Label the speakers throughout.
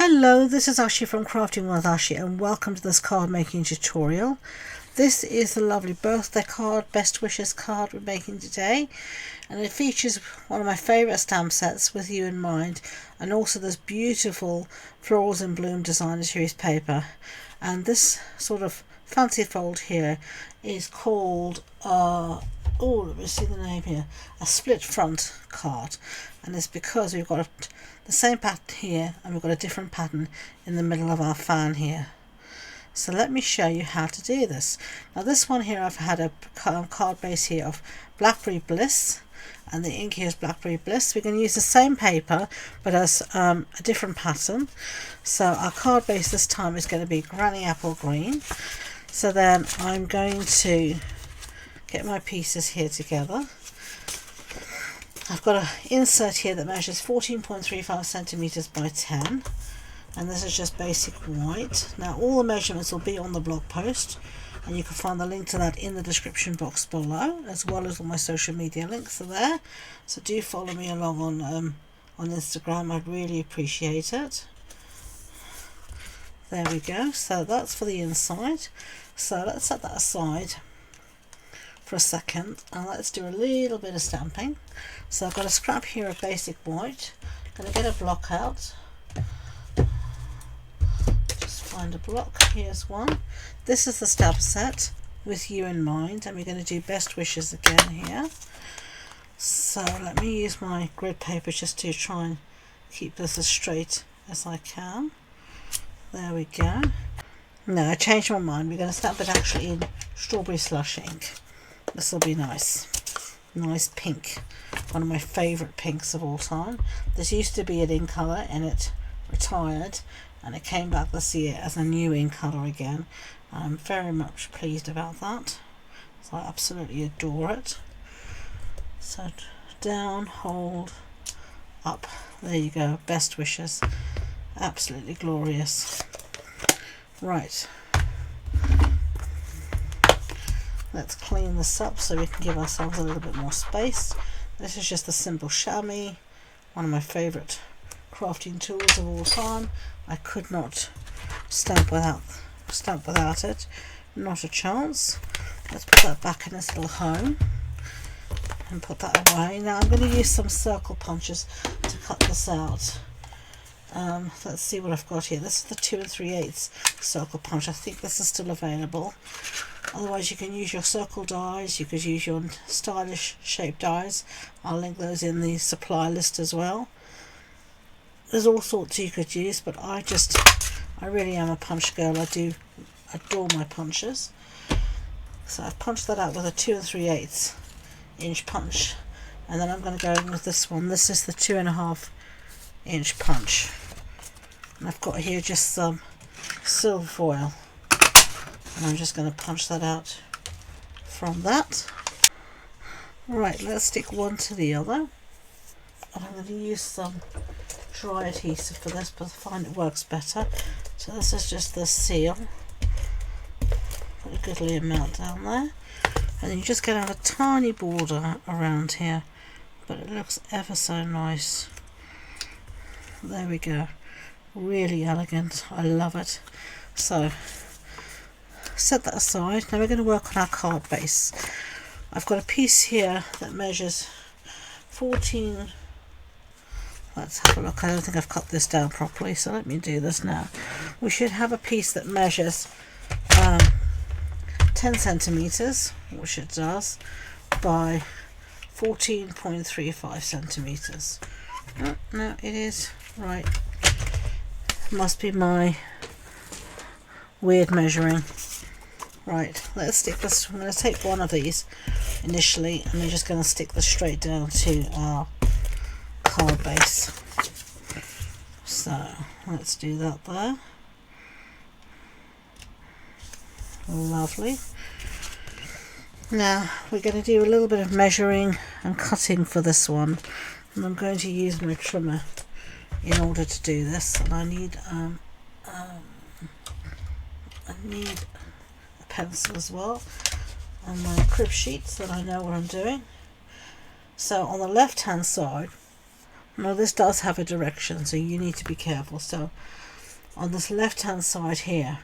Speaker 1: Hello, this is Ashee from Crafting with Ashee and welcome to this card making tutorial. This is the lovely birthday card, best wishes card we're making today, and it features one of my favourite stamp sets with you in mind, and also this beautiful Florals in Bloom designer series paper. And this sort of fancy fold here is called let me see the name here, a split front card, and it's because we've got the same pattern here and we've got a different pattern in the middle of our fan here. So let me show you how to do this. Now this one here, I've had a card base here of Blackberry Bliss, and the ink here is Blackberry Bliss. We're going to use the same paper but as a different pattern. So our card base this time is going to be Granny Apple Green. So then I'm going to get my pieces here together. I've got an insert here that measures 14.35 centimeters by 10, and this is just basic white. Now all the measurements will be on the blog post, and you can find the link to that in the description box below, as well as all my social media links are there. So do follow me along on Instagram, I'd really appreciate it. There we go, so that's for the inside. So let's set that aside for a second and let's do a little bit of stamping. So I've got a scrap here of basic white. I'm going to get a block out. Just find a block. Here's one. This is the stamp set with you in mind, and we're going to do best wishes again here. So let me use my grid paper just to try and keep this as straight as I can. There we go. No, I changed my mind. We're going to stamp it actually in strawberry slush ink. This will be nice. Nice pink. One of my favourite pinks of all time. This used to be an ink colour and it retired, and it came back this year as a new ink colour again. I'm very much pleased about that. So I absolutely adore it. So down, hold, up. There you go. Best wishes. Absolutely glorious. Right. Let's clean this up so we can give ourselves a little bit more space. This is just a simple chamois, one of my favourite crafting tools of all time. I could not stamp without it. Not a chance. Let's put that back in its little home and put that away. Now I'm going to use some circle punches to cut this out. Let's see what I've got here. This is the 2 3/8 circle punch. I think this is still available. Otherwise you can use your circle dies, you could use your stylish shape dies. I'll link those in the supply list as well. There's all sorts you could use, but I really am a punch girl. I do adore my punches. So I've punched that out with a 2 3/8 inch punch, and then I'm going to go in with this one. This is the 2.5 inch punch, and I've got here just some silver foil, and I'm just going to punch that out from that. Right, let's stick one to the other, and I'm going to use some dry adhesive for this, but I find it works better. So this is just the seal. Put a goodly amount down there, and then you just get out a tiny border around here, but it looks ever so nice. There we go. Really elegant. I love it. So set that aside. Now we're going to work on our card base. I've got a piece here that measures 14. Let's have a look. I don't think I've cut this down properly, so let me do this now. We should have a piece that measures 10 centimeters, which it does, by 14.35 centimeters. Oh, no, it is right. Must be my weird measuring. Right, let's stick this. I'm going to take one of these initially, and I'm just going to stick this straight down to our card base. So let's do that there. Lovely. Now we're going to do a little bit of measuring and cutting for this one, and I'm going to use my trimmer in order to do this, and I need a pencil as well, and my crib sheet so that I know what I'm doing. So on the left hand side, now this does have a direction, so you need to be careful. So On this left hand side here,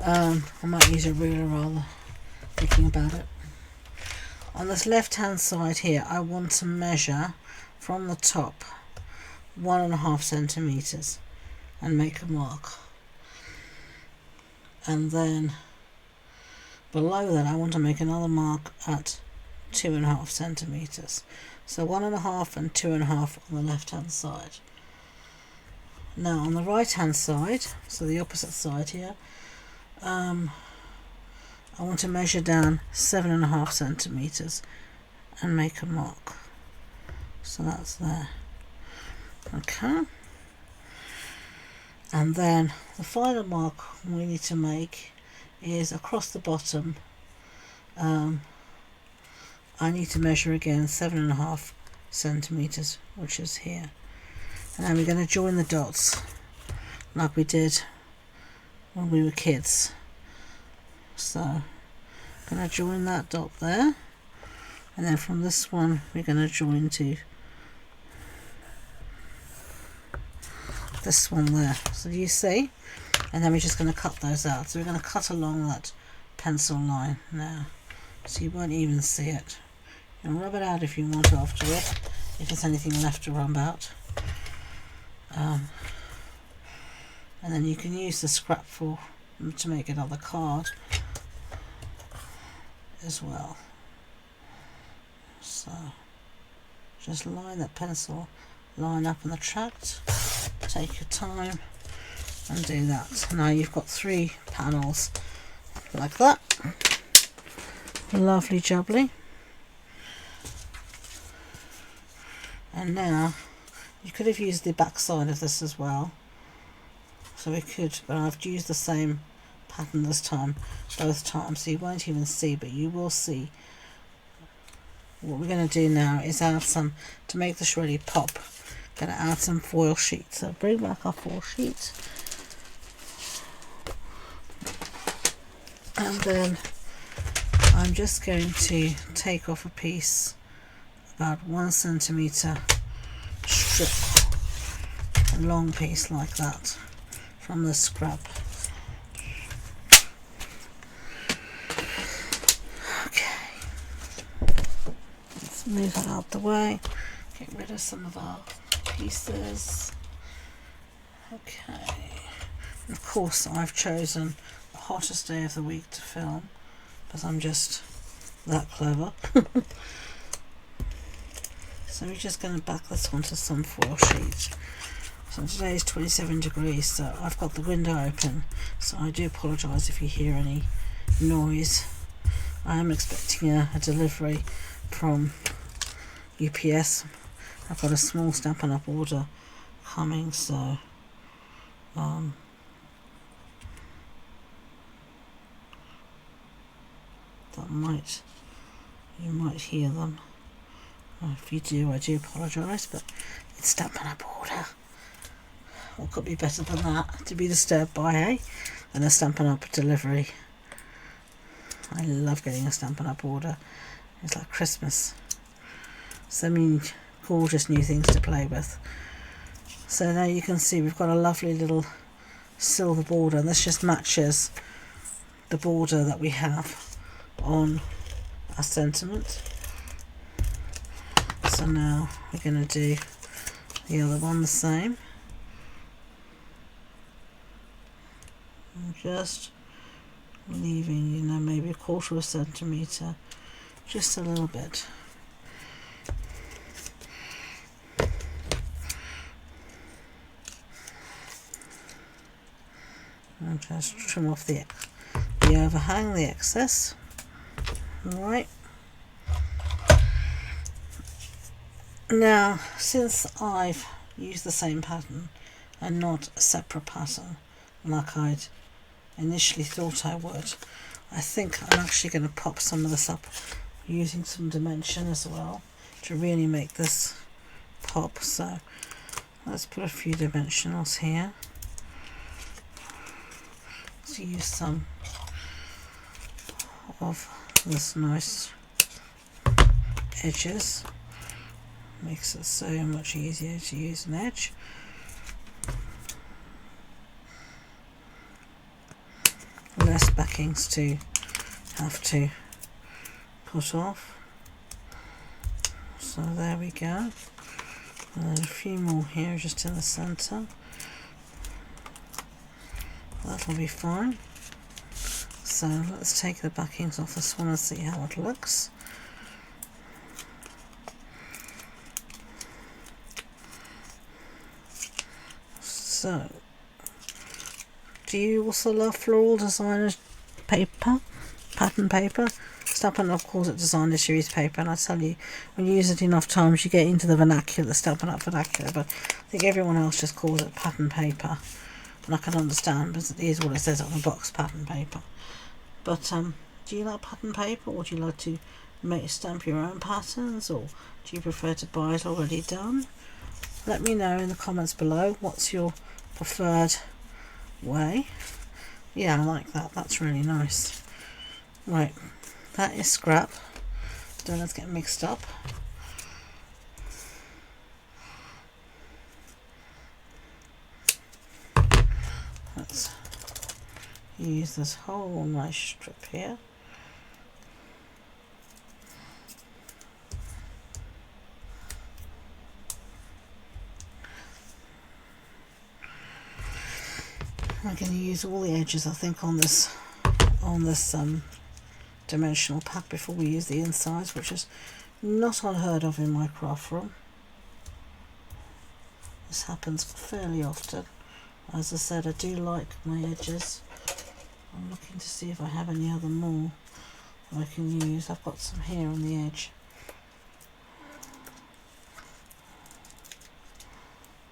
Speaker 1: I might use a ruler rather thinking about it. On this left hand side here, I want to measure from the top 1.5 centimeters and make a mark, and then below that I want to make another mark at 2.5 centimeters. So 1.5 and 2.5 on the left hand side. Now on the right hand side, so the opposite side here, I want to measure down 7.5 centimeters and make a mark. So that's there. Okay. And then the final mark we need to make is across the bottom. I need to measure again 7.5 centimeters, which is here. And then we're going to join the dots like we did when we were kids. So I'm going to join that dot there, and then from this one we're going to join to this one there. So you see, and then we're just going to cut those out. So we're going to cut along that pencil line now, so you won't even see it. You can rub it out if you want afterward, if there's anything left to rub out. And then you can use the scrap to make another card as well. So just line that pencil line up in the tract, take your time and do that. Now you've got 3 panels like that. Lovely jubbly. And now you could have used the back side of this as well, so we could, but I've used the same pattern this time, both times, so you won't even see, but you will see. What we're going to do now is add some, to make this really pop, going to add some foil sheet. So bring back our foil sheet, and then I'm just going to take off a piece about 1 centimeter strip, a long piece like that from the scrap. Okay, let's move that out the way, get rid of some of our pieces. Okay, and of course I've chosen the hottest day of the week to film because I'm just that clever. So we're just going to back this onto some foil sheet. So today is 27 degrees, so I've got the window open, so I do apologise if you hear any noise. I am expecting a delivery from UPS. I've got a small Stampin' Up order coming, so you might hear them. If you do, I do apologise, but it's Stampin' Up order. What could be better than that to be disturbed by, than a Stampin' Up delivery? I love getting a Stampin' Up order. It's like Christmas. So many gorgeous new things to play with. So now you can see we've got a lovely little silver border, and this just matches the border that we have on our sentiment. So now we're going to do the other one the same. I'm just leaving, maybe 1/4 centimeter, just a little bit. And just trim off the overhang, the excess. Alright. Now, since I've used the same pattern and not a separate pattern like I'd initially thought I would, I think I'm actually going to pop some of this up using some dimension as well to really make this pop. So let's put a few dimensionals here. Let's use some of this nice edges. Makes it so much easier to use an edge. less backings to have to put off. So there we go. And then a few more here just in the centre. That'll be fine. So let's take the backings off this one and see how it looks. So, do you also love floral designer paper, pattern paper? Stampin' Up calls it designer series paper, and I tell you, when you use it enough times you get into the vernacular, the Stampin' Up vernacular, but I think everyone else just calls it pattern paper, and I can understand because it is what it says on the box, pattern paper. But do you like pattern paper, or do you like to stamp your own patterns, or do you prefer to buy it already done? Let me know in the comments below what's your preferred way. Yeah, I like that, that's really nice. Right, that is scrap. Don't let's get mixed up. Let's use this whole nice strip here. I'm going to use all the edges, I think, on this dimensional pack before we use the insides, which is not unheard of in my craft room. This happens fairly often. As I said, I do like my edges. I'm looking to see if I have any other more that I can use. I've got some here on the edge.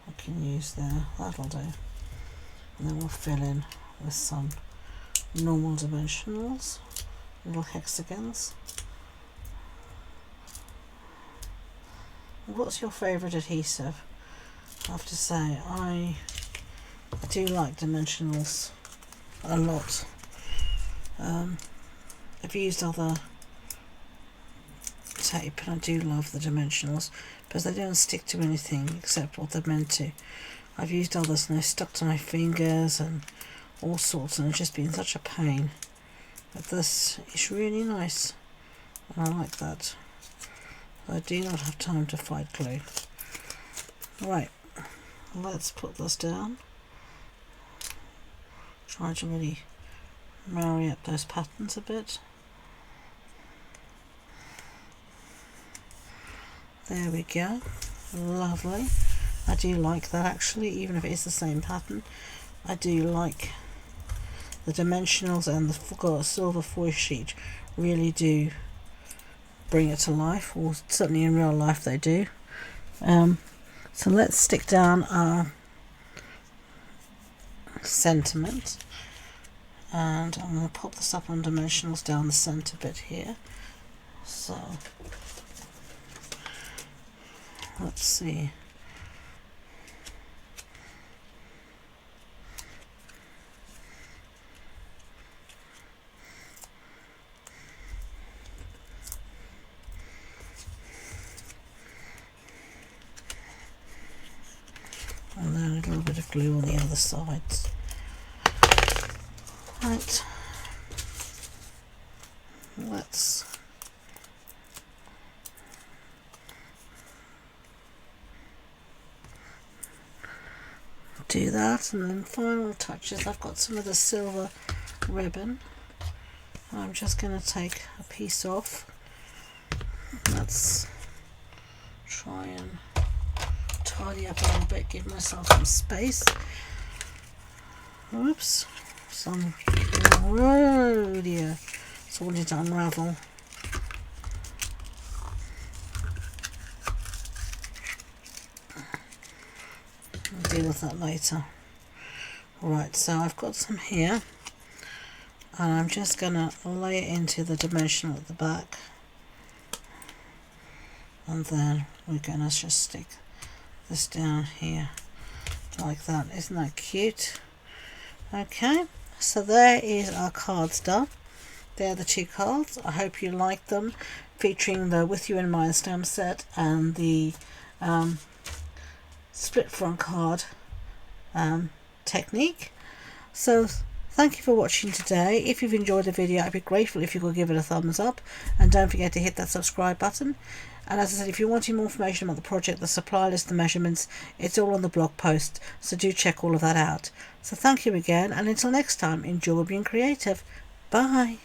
Speaker 1: I can use there, that'll do. And then we'll fill in with some normal dimensionals, little hexagons. What's your favourite adhesive? I have to say, I do like dimensionals a lot. I've used other tape and I do love the dimensionals because they don't stick to anything except what they're meant to. I've used others and they stuck to my fingers and all sorts, and it's just been such a pain. But this is really nice and I like that. I do not have time to fight glue. Right, let's put this down. Try to really marry up those patterns a bit. There we go, lovely. I do like that actually, even if it is the same pattern. I do like the dimensionals, and the silver foil sheet really do bring it to life, or certainly in real life they do. So let's stick down our sentiment, and I'm going to pop this up on dimensionals down the centre bit here. So let's see. And then a little bit of glue on the other sides. Right, let's do that, and then final touches. I've got some of the silver ribbon. I'm just going to take a piece off. Let's try and tidy up a little bit, give myself some space. Oops, oh dear, it's all to unravel. I'll deal with that later. Right, so I've got some here, and I'm just going to lay it into the dimensional at the back, and then we're going to just stick this down here like that. Isn't that cute? Okay, so there is our cards done. They're the two cards. I hope you like them, featuring the With You in Mind stamp set and the split front card technique. So Thank you for watching today. If you've enjoyed the video, I'd be grateful if you could give it a thumbs up, and don't forget to hit that subscribe button. And as I said, if you're wanting more information about the project, the supply list, the measurements, it's all on the blog post, so do check all of that out. So thank you again, and until next time, enjoy being creative. Bye.